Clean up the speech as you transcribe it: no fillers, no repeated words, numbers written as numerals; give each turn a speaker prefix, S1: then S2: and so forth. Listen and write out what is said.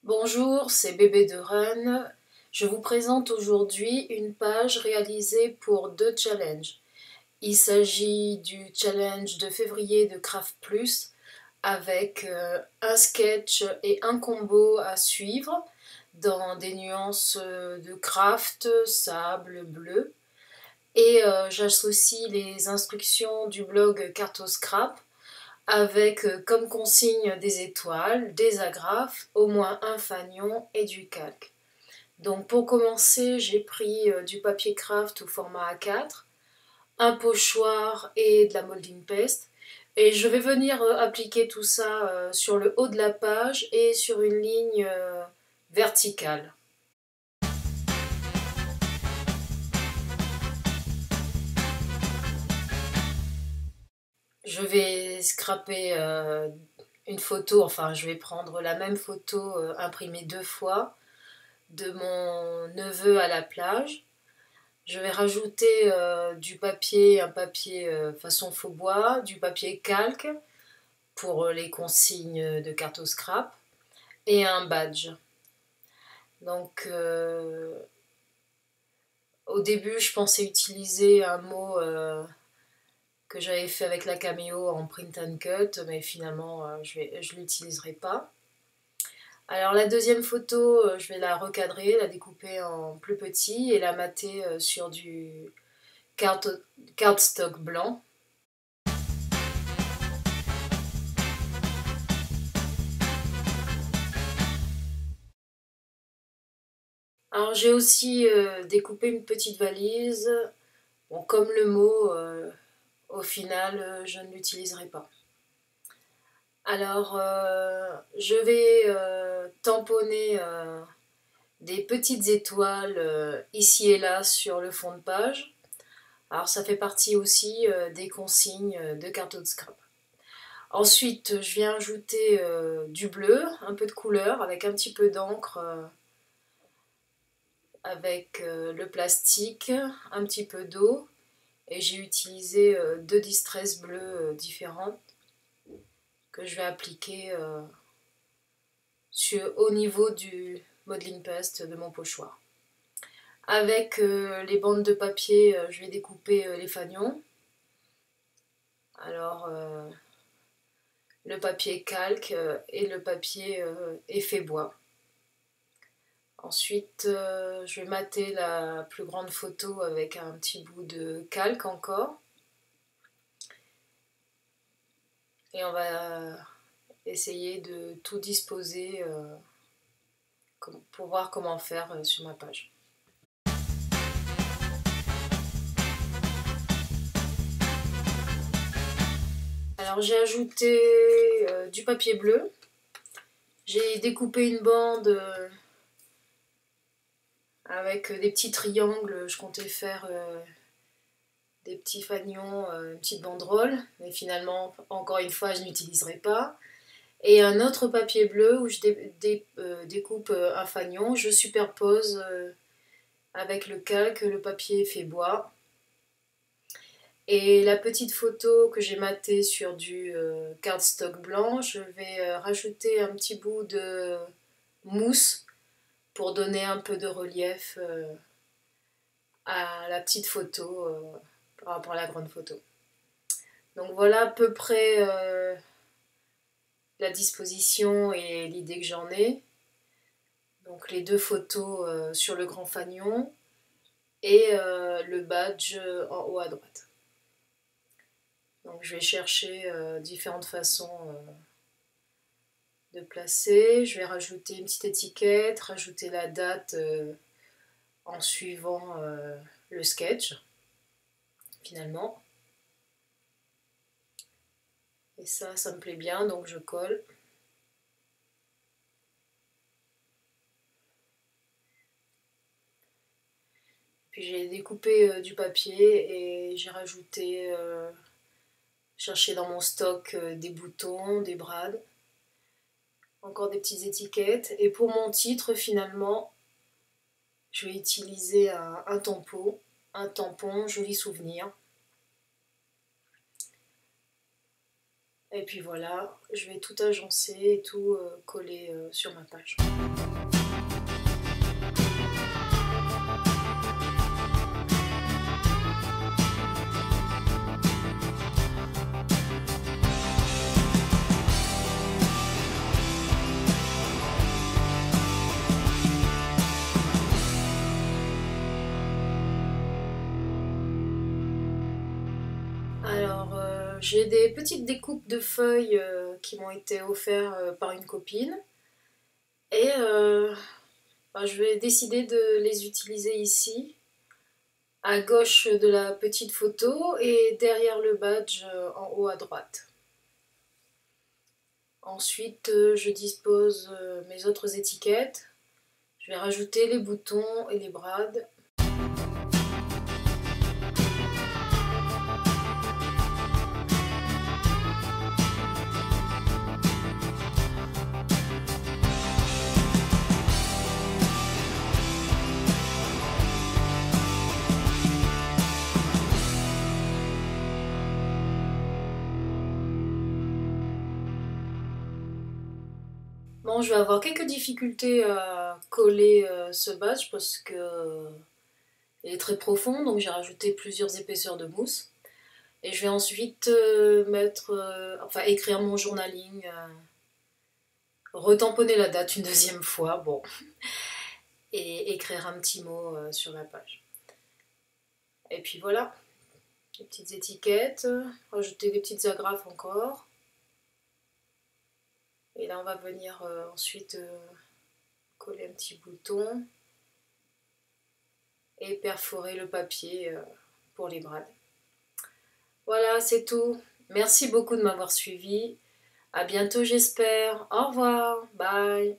S1: Bonjour, c'est Bébé de Rennes. Je vous présente aujourd'hui une page réalisée pour deux challenges. Il s'agit du challenge de février de Craft Plus avec un sketch et un combo à suivre dans des nuances de craft, sable, bleu. Et j'associe les instructions du blog Cartoscrap avec comme consigne des étoiles, des agrafes, au moins un fanion et du calque. Donc pour commencer, j'ai pris du papier craft au format A4, un pochoir et de la molding paste. Et je vais venir appliquer tout ça sur le haut de la page et sur une ligne verticale. Je vais scraper une photo, enfin je vais prendre la même photo imprimée deux fois de mon neveu à la plage. Je vais rajouter du papier, un papier façon faux bois, du papier calque pour les consignes de carte au scrap et un badge. Donc au début je pensais utiliser un mot que j'avais fait avec la Cameo en print and cut, mais finalement je ne l'utiliserai pas. Alors la deuxième photo, je vais la recadrer, la découper en plus petit et la mater sur du cardstock blanc. Alors j'ai aussi découpé une petite valise. Bon, comme le mot, au final, je ne l'utiliserai pas. Alors je vais tamponner des petites étoiles ici et là sur le fond de page. Alors ça fait partie aussi des consignes de carton scrap. Ensuite, je viens ajouter du bleu, un peu de couleur, avec un petit peu d'encre, avec le plastique, un petit peu d'eau. Et j'ai utilisé deux distress bleues différentes que je vais appliquer au niveau du modeling paste de mon pochoir. Avec les bandes de papier, je vais découper les fanions. Alors, le papier calque et le papier effet bois. Ensuite, je vais mater la plus grande photo avec un petit bout de calque encore. Et on va essayer de tout disposer pour voir comment faire sur ma page. Alors j'ai ajouté du papier bleu. J'ai découpé une bande avec des petits triangles. Je comptais faire des petits fanions, une petite banderole, mais finalement, encore une fois, je n'utiliserai pas. Et un autre papier bleu où je découpe un fanion, je superpose avec le calque le papier fait bois. Et la petite photo que j'ai matée sur du cardstock blanc, je vais rajouter un petit bout de mousse pour donner un peu de relief à la petite photo par rapport à la grande photo. Donc voilà à peu près la disposition et l'idée que j'en ai. Donc les deux photos sur le grand fanion et le badge en haut à droite. Donc je vais chercher différentes façons de placer. Je vais rajouter une petite étiquette, rajouter la date en suivant le sketch finalement. Et ça me plaît bien, donc je colle. Puis j'ai découpé du papier et j'ai rajouté, cherché dans mon stock des boutons, des brades, encore des petites étiquettes. Et pour mon titre, finalement, je vais utiliser un tampon, joli souvenir. Et puis voilà, je vais tout agencer et tout coller sur ma page. Alors, j'ai des petites découpes de feuilles qui m'ont été offertes par une copine. Et je vais décider de les utiliser ici, à gauche de la petite photo et derrière le badge en haut à droite. Ensuite, je dispose mes autres étiquettes. Je vais rajouter les boutons et les brades. Bon, je vais avoir quelques difficultés à coller ce badge parce que il est très profond, donc j'ai rajouté plusieurs épaisseurs de mousse. Et je vais ensuite écrire mon journaling, retamponner la date une deuxième fois, bon, et écrire un petit mot sur la page. Et puis voilà, les petites étiquettes, rajouter des petites agrafes encore. Et là, on va venir ensuite coller un petit bouton et perforer le papier pour les brades. Voilà, c'est tout. Merci beaucoup de m'avoir suivi. À bientôt, j'espère. Au revoir. Bye.